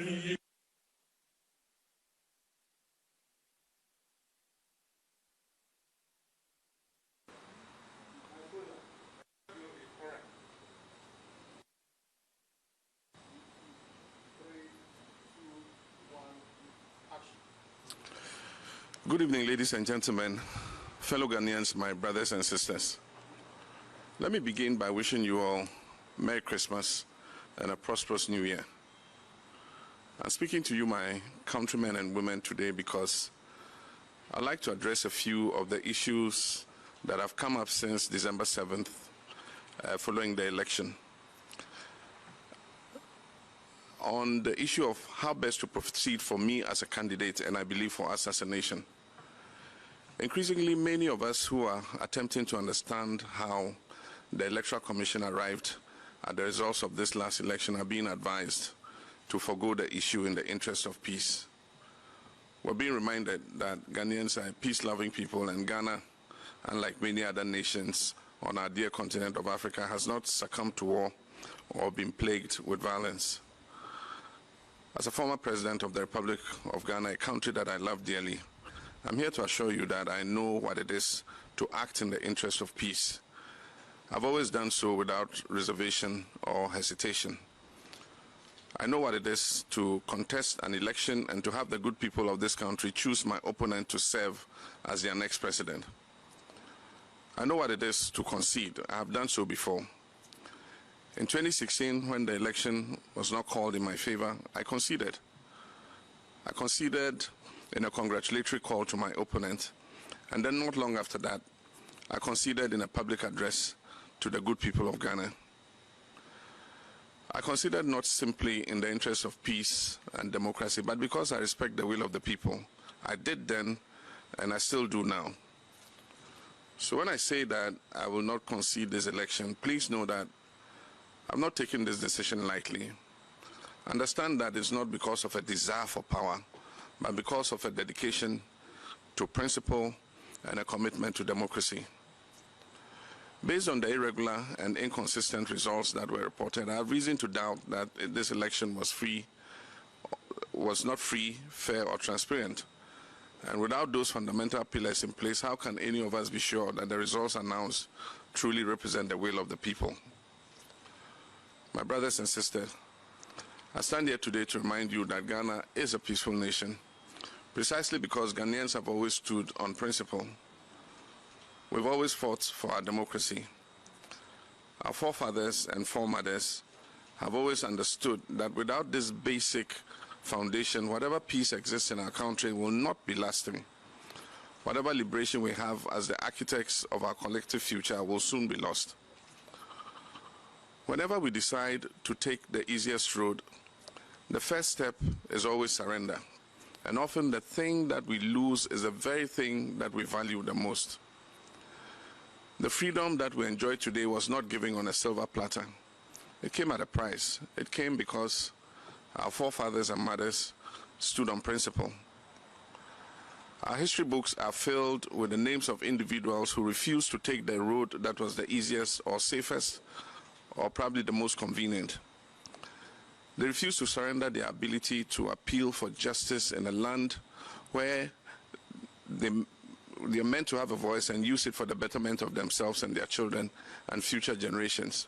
Good evening, ladies and gentlemen, fellow Ghanaians, my brothers and sisters. Let me begin by wishing you all Merry Christmas and a prosperous New Year. I'm speaking to you, my countrymen and women, today because I'd like to address a few of the issues that have come up since December 7th, following the election. On the issue of how best to proceed for me as a candidate, and I believe for us as a nation. Increasingly, many of us who are attempting to understand how the Electoral Commission arrived at the results of this last election are being advised to forgo the issue in the interest of peace. We're being reminded that Ghanaians are a peace-loving people, and Ghana, unlike many other nations on our dear continent of Africa, has not succumbed to war or been plagued with violence. As a former president of the Republic of Ghana, a country that I love dearly, I'm here to assure you that I know what it is to act in the interest of peace. I've always done so without reservation or hesitation. I know what it is to contest an election and to have the good people of this country choose my opponent to serve as their next president. I know what it is to concede. I have done so before. In 2016, when the election was not called in my favor, I conceded. I conceded in a congratulatory call to my opponent, and then not long after that, I conceded in a public address to the good people of Ghana. I conceded not simply in the interest of peace and democracy, but because I respect the will of the people. I did then, and I still do now. So when I say that I will not concede this election, please know that I'm not taking this decision lightly. Understand that it's not because of a desire for power, but because of a dedication to principle and a commitment to democracy. Based on the irregular and inconsistent results that were reported, I have reason to doubt that this election was not free, fair, or transparent. And without those fundamental pillars in place, how can any of us be sure that the results announced truly represent the will of the people? My brothers and sisters, I stand here today to remind you that Ghana is a peaceful nation, precisely because Ghanaians have always stood on principle. We've always fought for our democracy. Our forefathers and foremothers have always understood that without this basic foundation, whatever peace exists in our country will not be lasting. Whatever liberation we have as the architects of our collective future will soon be lost. Whenever we decide to take the easiest road, the first step is always surrender. And often the thing that we lose is the very thing that we value the most. The freedom that we enjoy today was not given on a silver platter. It came at a price. It came because our forefathers and mothers stood on principle. Our history books are filled with the names of individuals who refused to take the road that was the easiest or safest or probably the most convenient. They refused to surrender their ability to appeal for justice in a land where they are meant to have a voice and use it for the betterment of themselves and their children and future generations.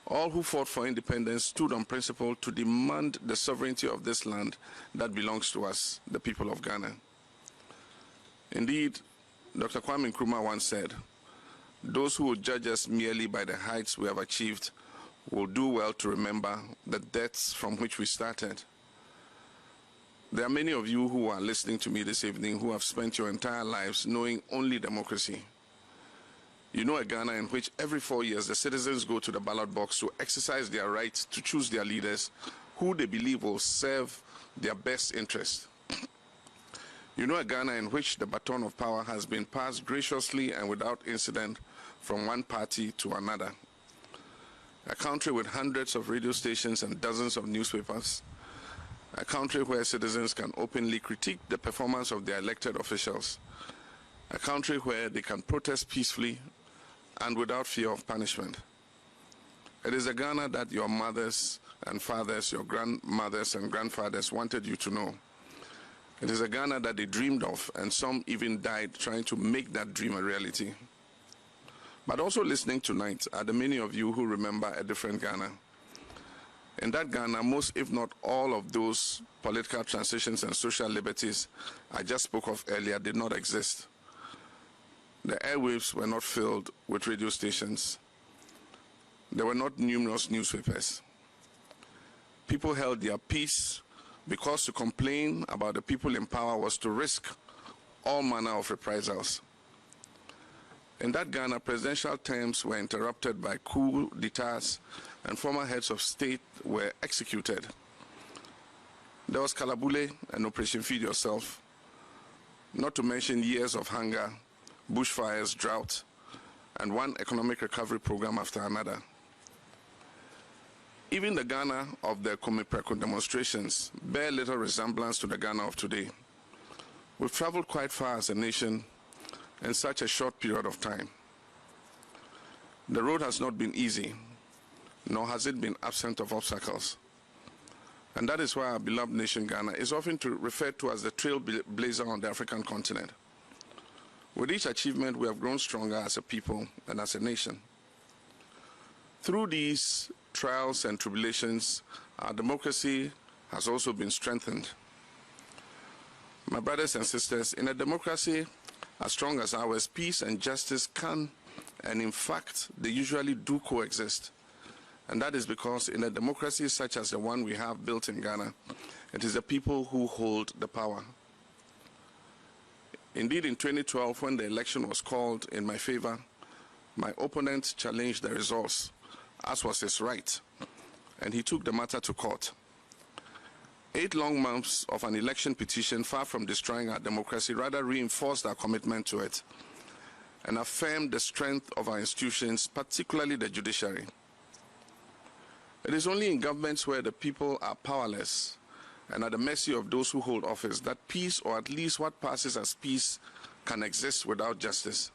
All who fought for independence stood on principle to demand the sovereignty of this land that belongs to us, the people of Ghana. Indeed, Dr. Kwame Nkrumah once said, "Those who will judge us merely by the heights we have achieved will do well to remember the depths from which we started." There are many of you who are listening to me this evening who have spent your entire lives knowing only democracy. You know a Ghana in which every 4 years the citizens go to the ballot box to exercise their right to choose their leaders who they believe will serve their best interest. You know a Ghana in which the baton of power has been passed graciously and without incident from one party to another. A country with hundreds of radio stations and dozens of newspapers. A country where citizens can openly critique the performance of their elected officials. A country where they can protest peacefully and without fear of punishment. It is a Ghana that your mothers and fathers, your grandmothers and grandfathers wanted you to know. It is a Ghana that they dreamed of, and some even died trying to make that dream a reality. But also listening tonight are the many of you who remember a different Ghana. In that Ghana, most, if not all, of those political transitions and social liberties I just spoke of earlier did not exist. The airwaves were not filled with radio stations. There were not numerous newspapers. People held their peace because to complain about the people in power was to risk all manner of reprisals. In that Ghana, presidential terms were interrupted by coup d'etats and former heads of state were executed. There was Kalabule and Operation Feed Yourself, not to mention years of hunger, bushfires, drought, and one economic recovery program after another. Even the Ghana of the Komipreko demonstrations bear little resemblance to the Ghana of today. We've traveled quite far as a nation in such a short period of time. The road has not been easy, nor has it been absent of obstacles. And that is why our beloved nation Ghana is often referred to as the trailblazer on the African continent. With each achievement, we have grown stronger as a people and as a nation. Through these trials and tribulations, our democracy has also been strengthened. My brothers and sisters, in a democracy as strong as ours, peace and justice can, and in fact, they usually do coexist. And that is because in a democracy such as the one we have built in Ghana, it is the people who hold the power. Indeed, in 2012, when the election was called in my favor, my opponent challenged the results, as was his right, and he took the matter to court. 8 long months of an election petition, far from destroying our democracy, rather reinforced our commitment to it and affirmed the strength of our institutions, particularly the judiciary. It is only in governments where the people are powerless and at the mercy of those who hold office that peace, or at least what passes as peace, can exist without justice.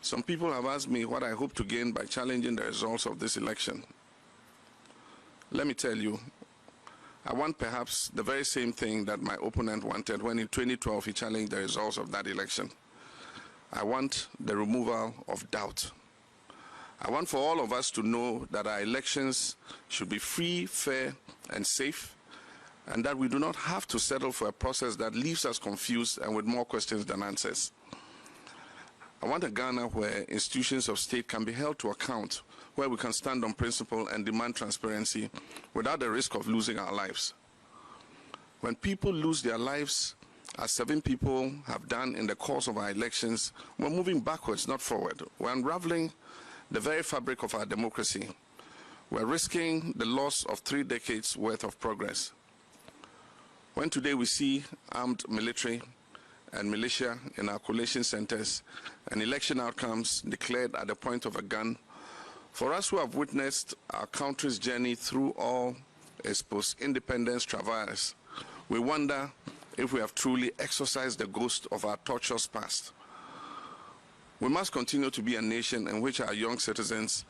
Some people have asked me what I hope to gain by challenging the results of this election. Let me tell you, I want perhaps the very same thing that my opponent wanted when in 2012 he challenged the results of that election. I want the removal of doubt. I want for all of us to know that our elections should be free, fair, and safe, and that we do not have to settle for a process that leaves us confused and with more questions than answers. I want a Ghana where institutions of state can be held to account, where we can stand on principle and demand transparency without the risk of losing our lives. When people lose their lives, as 7 people have done in the course of our elections, we're moving backwards, not forward. We're unraveling the very fabric of our democracy. We're risking the loss of 3 decades worth of progress. When today we see armed military and militia in our collation centers and election outcomes declared at the point of a gun, for us who have witnessed our country's journey through all its post-independence travails, we wonder if we have truly exorcised the ghost of our torturous past. We must continue to be a nation in which our young citizens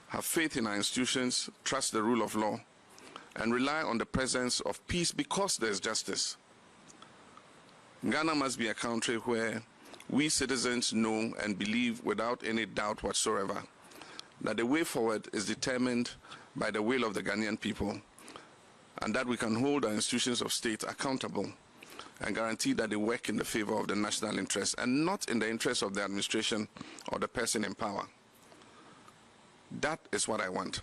have faith in our institutions, trust the rule of law, and rely on the presence of peace because there's justice. Ghana must be a country where we citizens know and believe without any doubt whatsoever that the way forward is determined by the will of the Ghanaian people, and that we can hold our institutions of state accountable and guarantee that they work in the favor of the national interest and not in the interest of the administration or the person in power. That is what I want.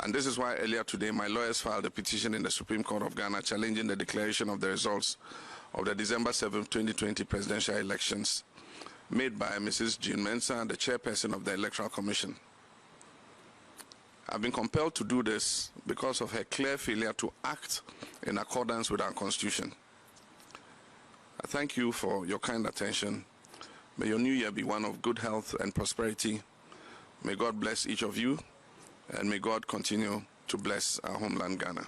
And this is why earlier today my lawyers filed a petition in the Supreme Court of Ghana challenging the declaration of the results of the December 7, 2020 presidential elections made by Mrs. Jean Mensah, the chairperson of the Electoral Commission. I've been compelled to do this because of her clear failure to act in accordance with our Constitution. I thank you for your kind attention. May your new year be one of good health and prosperity. May God bless each of you, and may God continue to bless our homeland, Ghana.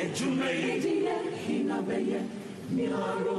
Ejumeye, hinabeye, miaro,